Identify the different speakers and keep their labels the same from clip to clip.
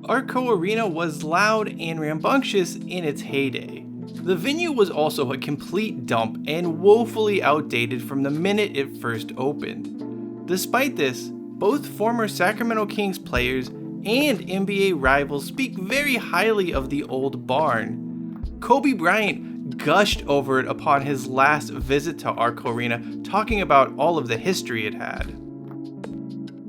Speaker 1: Arco Arena was loud and rambunctious in its heyday. The venue was also a complete dump and woefully outdated from the minute it first opened. Despite this, both former Sacramento Kings players and NBA rivals speak very highly of the old barn. Kobe Bryant gushed over it upon his last visit to Arco Arena, talking about all of the history it had.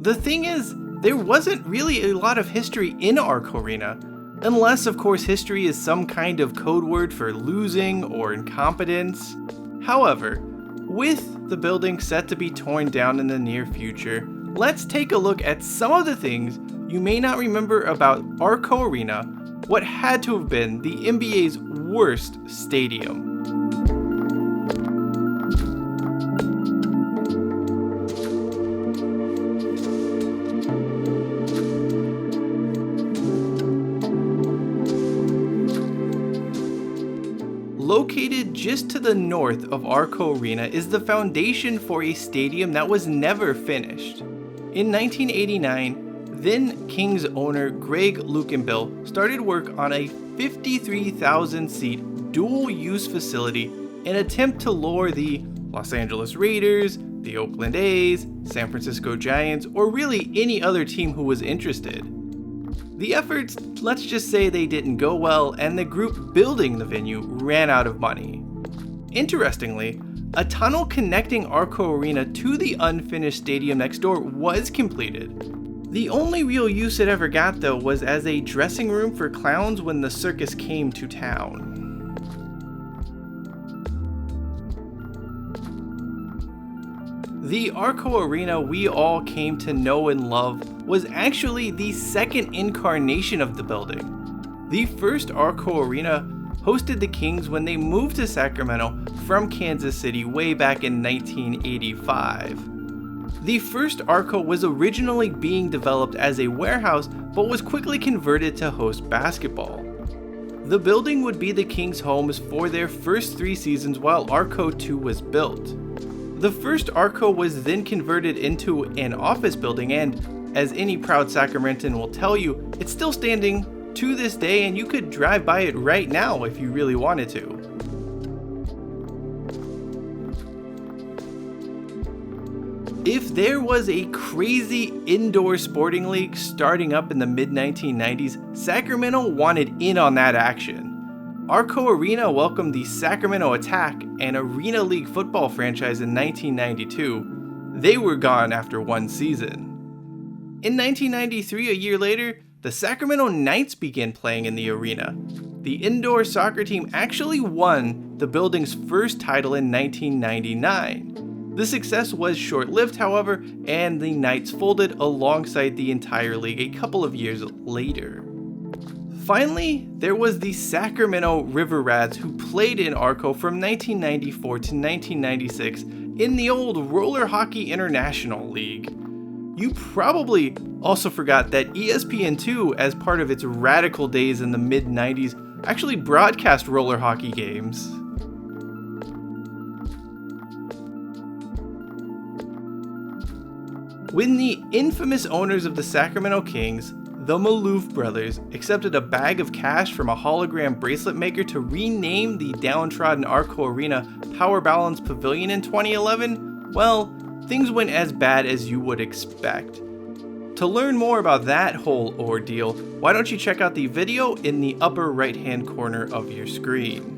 Speaker 1: The thing is, there wasn't really a lot of history in Arco Arena, unless of course history is some kind of code word for losing or incompetence. However, with the building set to be torn down in the near future, let's take a look at some of the things you may not remember about Arco Arena, what had to have been the NBA's worst stadium. Located just to the north of Arco Arena is the foundation for a stadium that was never finished. In 1989, then Kings owner Greg Lukenbill started work on a 53,000-seat dual-use facility in an attempt to lure the Los Angeles Raiders, the Oakland A's, San Francisco Giants, or really any other team who was interested. The efforts, let's just say they didn't go well, and the group building the venue ran out of money. Interestingly, a tunnel connecting Arco Arena to the unfinished stadium next door was completed. The only real use it ever got though was as a dressing room for clowns when the circus came to town. The Arco Arena we all came to know and love was actually the second incarnation of the building. The first Arco Arena hosted the Kings when they moved to Sacramento from Kansas City way back in 1985. The first Arco was originally being developed as a warehouse, but was quickly converted to host basketball. The building would be the Kings' homes for their first 3 seasons while Arco 2 was built. The first Arco was then converted into an office building, and as any proud Sacramentan will tell you, it's still standing to this day and you could drive by it right now if you really wanted to. If there was a crazy indoor sporting league starting up in the mid-1990s, Sacramento wanted in on that action. Arco Arena welcomed the Sacramento Attack, an Arena League football franchise in 1992. They were gone after 1 season. In 1993, a year later, the Sacramento Knights began playing in the arena. The indoor soccer team actually won the building's first title in 1999. The success was short-lived, however, and the Knights folded alongside the entire league a couple of years later. Finally, there was the Sacramento River Rats, who played in Arco from 1994 to 1996 in the old Roller Hockey International League. You probably also forgot that ESPN2, as part of its radical days in the mid-90s, actually broadcast roller hockey games. When the infamous owners of the Sacramento Kings, the Maloof brothers, accepted a bag of cash from a hologram bracelet maker to rename the downtrodden Arco Arena Power Balance Pavilion in 2011, well, things went as bad as you would expect. To learn more about that whole ordeal, why don't you check out the video in the upper right-hand corner of your screen.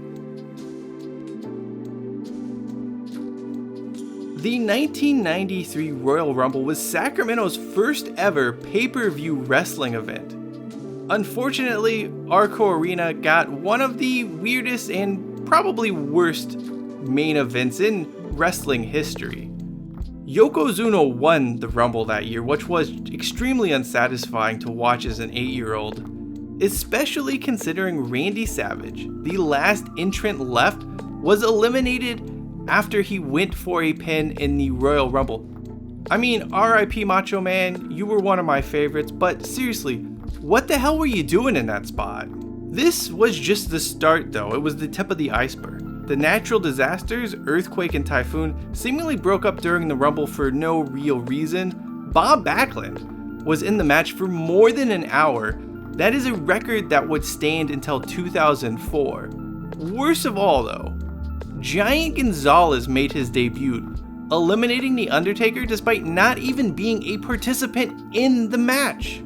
Speaker 1: The 1993 Royal Rumble was Sacramento's first ever pay-per-view wrestling event. Unfortunately, Arco Arena got one of the weirdest and probably worst main events in wrestling history. Yokozuna won the Rumble that year, which was extremely unsatisfying to watch as an 8-year-old, especially considering Randy Savage, the last entrant left, was eliminated after he went for a pin in the Royal Rumble. I mean, RIP Macho Man, you were one of my favorites, but seriously, what the hell were you doing in that spot? This was just the start though, it was the tip of the iceberg. The natural disasters, earthquake and typhoon, seemingly broke up during the Rumble for no real reason. Bob Backlund was in the match for more than an hour, That is a record that would stand until 2004. Worst of all though, Giant Gonzalez made his debut, eliminating The Undertaker despite not even being a participant in the match.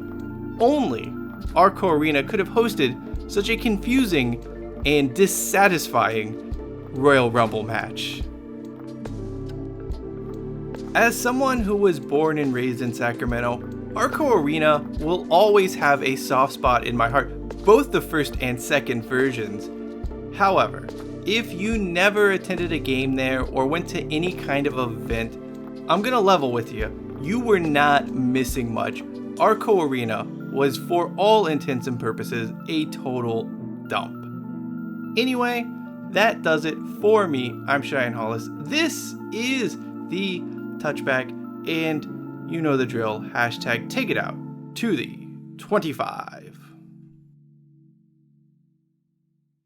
Speaker 1: Only Arco Arena could have hosted such a confusing and dissatisfying Royal Rumble match. As someone who was born and raised in Sacramento, Arco Arena will always have a soft spot in my heart, both the first and second versions. However, if you never attended a game there or went to any kind of event, I'm gonna level with you. You were not missing much. Arco Arena was, for all intents and purposes, a total dump. Anyway, that does it for me. I'm Cheyenne Hollis. This is the Touchback, and you know the drill. Hashtag take it out to the 25.